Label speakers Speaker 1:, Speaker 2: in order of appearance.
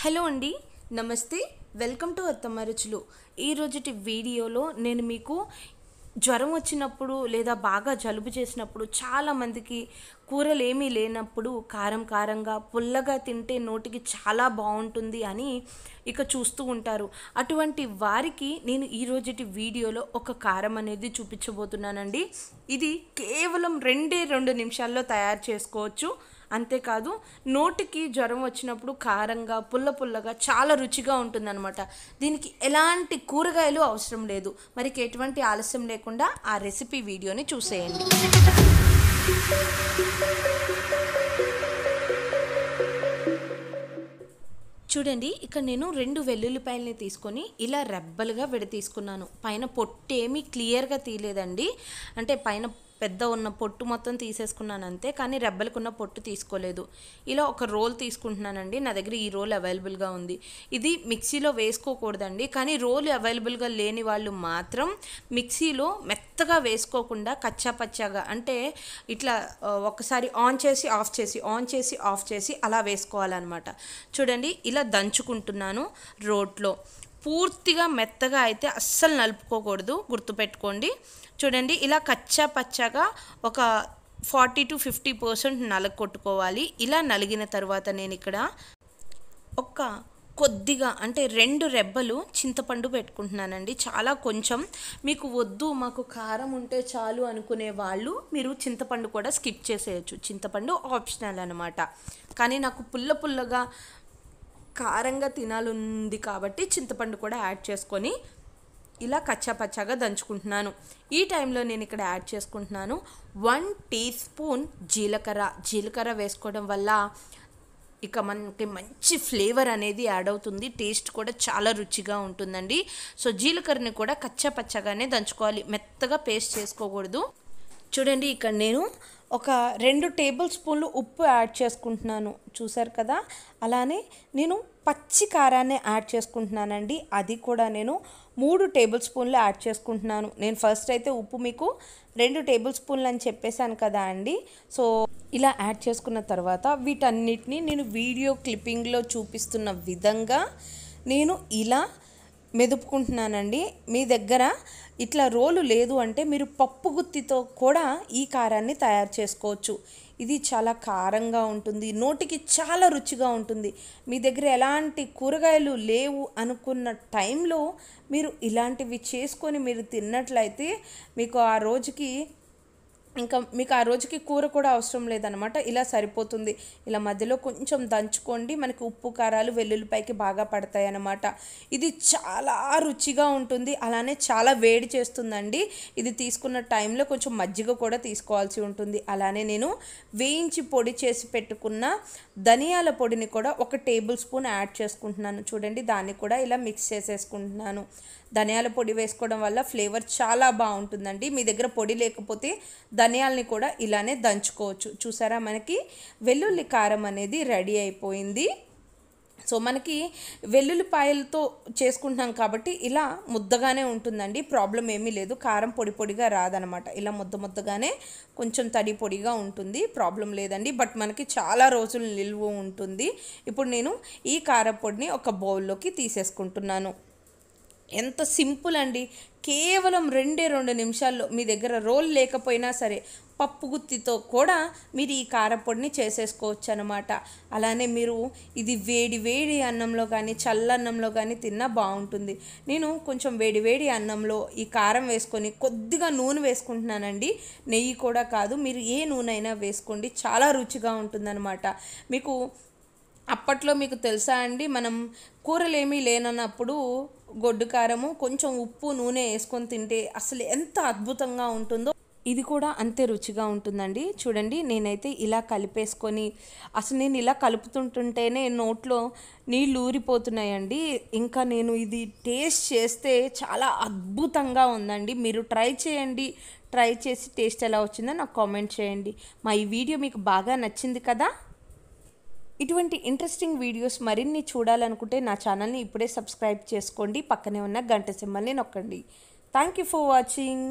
Speaker 1: Hello అండి, నమస్తే. Welcome to అత్తమ్మ రుచులు. ఈ రోజుటి వీడియోలో నేను మీకు జ్వరం వచ్చినప్పుడు లేదా బాగా జలుబు చేసినప్పుడు చాలామందికి కూరలు ఏమీ లేనప్పుడు కారం కారంగా పుల్లగా తింటే నోటికి చాలా బాగుంటుంది అని చూస్తూ ఉంటారు. అటువంటి వారికి నేను ఈ రోజుటి వీడియోలో ఒక కారం అనేది చూపించబోతున్నానండి. ఇది కేవలం 2 నిమిషాల్లో తయారు చేసుకోవచ్చు. అంతేకాదు, నోటికి జ్వరం వచ్చినప్పుడు కారంగా పుల్లగా చాలా రుచిగా ఉంటుందన్నమాట. దీనికి ఎలాంటి కూరగాయలు అవసరం లేదు. మరి ఎటువంటి ఆలస్యం లేకుండా ఆ రెసిపీ వీడియోని చూసేయండి. చూడండి, ఇక్కడ నేను 2 వెల్లుల్లిపాయలని తీసుకొని ఇలా రెబ్బలుగా విడతీసుకున్నాను. పైన పొట్టు ఏమీ క్లియర్గా తీయలేదండి. అంటే పైన పెద్ద ఉన్న పొట్టు మొత్తం తీసేసుకున్నాను అంతే, కానీ రెబ్బలకున్న పొట్టు తీసుకోలేదు. ఇలా ఒక రోల్ తీసుకుంటున్నానండి. నా దగ్గర ఈ రోల్ అవైలబుల్గా ఉంది. ఇది మిక్సీలో వేసుకోకూడదండి, కానీ రోల్ అవైలబుల్గా లేని వాళ్ళు మాత్రం మిక్సీలో మెత్తగా వేసుకోకుండా కచ్చా పచ్చాగా, అంటే ఇట్లా ఒకసారి ఆన్ చేసి ఆఫ్ చేసి అలా వేసుకోవాలన్నమాట. చూడండి, ఇలా దంచుకుంటున్నాను రోట్లో. పూర్తిగా మెత్తగా అయితే అస్సలు నలుపుకోకూడదు, గుర్తుపెట్టుకోండి. చూడండి, ఇలా కచ్చా పచ్చాగా ఒక 40 to 50% నలగొట్టుకోవాలి. ఇలా నలిగిన తర్వాత నేను ఇక్కడ కొద్దిగా అంటే 2 రెబ్బలు చింతపండు పెట్టుకుంటున్నానండి. చాలా కొంచెం. మీకు వద్దు, మాకు కారం ఉంటే చాలు అనుకునే వాళ్ళు మీరు చింతపండు కూడా స్కిప్ చేసేయచ్చు. చింతపండు ఆప్షనల్ అనమాట. కానీ నాకు పుల్లగా కారంగా తినాలుంది కాబట్టి చింతపండు కూడా యాడ్ చేసుకొని ఇలా కచ్చాపచ్చాగా దంచుకుంటున్నాను. ఈ టైంలో నేను ఇక్కడ యాడ్ చేసుకుంటున్నాను 1 టీ స్పూన్ జీలకర్ర వేసుకోవడం వల్ల మనకి మంచి ఫ్లేవర్ అనేది యాడ్ అవుతుంది. టేస్ట్ కూడా చాలా రుచిగా ఉంటుందండి. సో జీలకర్రని కూడా కచ్చాపచ్చాగానే దంచుకోవాలి, మెత్తగా పేస్ట్ చేసుకోకూడదు. చూడండి, ఇక్కడ నేను ఒక 2 టేబుల్ స్పూన్లు ఉప్పు యాడ్ చేసుకుంటున్నాను. చూసారు కదా. అలానే నేను పచ్చి కారాన్ని యాడ్ చేసుకుంటున్నానండి. అది కూడా నేను 3 టేబుల్ స్పూన్లు యాడ్ చేసుకుంటున్నాను. నేను ఫస్ట్ అయితే ఉప్పు మీకు 2 టేబుల్ స్పూన్లు అని చెప్పేశాను కదా అండి. సో ఇలా యాడ్ చేసుకున్న తర్వాత వీటన్నిటిని నేను వీడియో క్లిప్పింగ్లో చూపిస్తున్న విధంగా నేను ఇలా మెదుపుకుంటున్నానండి. మీ దగ్గర ఇట్లా రోలు లేదు అంటే మీరు పప్పు గుత్తితో కూడా ఈ కారాన్ని తయారు చేసుకోవచ్చు. ఇది చాలా కారంగా ఉంటుంది, నోటికి చాలా రుచిగా ఉంటుంది. మీ దగ్గర ఎలాంటి కూరగాయలు లేవు అనుకున్న టైంలో మీరు ఇలాంటివి చేసుకొని మీరు తిన్నట్లయితే మీకు ఆ రోజుకి కూర కూడా అవసరం లేదనమాట. ఇలా సరిపోతుంది. ఇలా మధ్యలో కొంచెం దంచుకోండి. మనకి ఉప్పు కారాలు వెల్లుల్లిపాయకి బాగా పడతాయి అన్నమాట. ఇది చాలా రుచిగా ఉంటుంది. అలానే చాలా వేడి చేస్తుందండి. ఇది తీసుకున్న టైంలో కొంచెం మజ్జిగ కూడా తీసుకోవాల్సి ఉంటుంది. అలానే నేను వేయించి పొడి చేసి పెట్టుకున్న ధనియాల పొడిని కూడా 1 టేబుల్ స్పూన్ యాడ్ చేసుకుంటున్నాను. చూడండి, దాన్ని కూడా ఇలా మిక్స్ చేసేసుకుంటున్నాను. ధనియాల పొడి వేసుకోవడం వల్ల ఫ్లేవర్ చాలా బాగుంటుందండి. మీ దగ్గర పొడి లేకపోతే ధనియాలని కూడా ఇలానే దంచుకోవచ్చు. చూసారా, మనకి వెల్లుల్లి కారం అనేది రెడీ అయిపోయింది. సో మనకి వెల్లుల్లిపాయలతో చేసుకుంటున్నాం కాబట్టి ఇలా ముద్దగానే ఉంటుందండి. ప్రాబ్లం ఏమీ లేదు. కారం పొడిగా రాదనమాట. ఇలా ముద్దగానే కొంచెం తడి పొడిగా ఉంటుంది. ప్రాబ్లం లేదండి. బట్ మనకి చాలా రోజులు నిల్వ ఉంటుంది. ఇప్పుడు నేను ఈ కారపొడిని ఒక బౌల్లోకి తీసేసుకుంటున్నాను. ఎంత సింపుల్ అండి. కేవలం 2 నిమిషాల్లో మీ దగ్గర రోల్ లేకపోయినా సరే పప్పు గుత్తితో కూడా మీరు ఈ కారపొడిని చేసేసుకోవచ్చు అనమాట. అలానే మీరు ఇది వేడి అన్నంలో కానీ చల్లన్నంలో కానీ తిన్నా బాగుంటుంది. నేను కొంచెం వేడి అన్నంలో ఈ కారం వేసుకొని కొద్దిగా నూనె వేసుకుంటున్నానండి. నెయ్యి కూడా కాదు, మీరు ఏ నూనె అయినా వేసుకోండి, చాలా రుచిగా ఉంటుందన్నమాట. అప్పట్లో మీకు తెలుసా అండి, మనం కూరలు ఏమీ లేనన్నప్పుడు గొడ్డు కారము కొంచెం ఉప్పు నూనె వేసుకొని తింటే అసలు ఎంత అద్భుతంగా ఉంటుందో. ఇది కూడా అంతే రుచిగా ఉంటుందండి. చూడండి, నేనైతే ఇలా కలిపేసుకొని అసలు నేను ఇలా కలుపుతుంటుంటేనే నోట్లో నీళ్ళు ఊరిపోతున్నాయండి. ఇంకా నేను ఇది టేస్ట్ చేస్తే చాలా అద్భుతంగా ఉందండి. మీరు ట్రై చేయండి. ట్రై చేసి టేస్ట్ ఎలా వచ్చిందో నాకు కామెంట్ చేయండి. ఈ వీడియో మీకు బాగా నచ్చింది కదా. ఇటువంటి ఇంట్రెస్టింగ్ వీడియోస్ మరిన్ని చూడాలనుకుంటే నా ఛానల్ని ఇప్పుడే సబ్స్క్రైబ్ చేసుకోండి. పక్కనే ఉన్న గంట సింబల్ని నొక్కండి. Thank you for watching.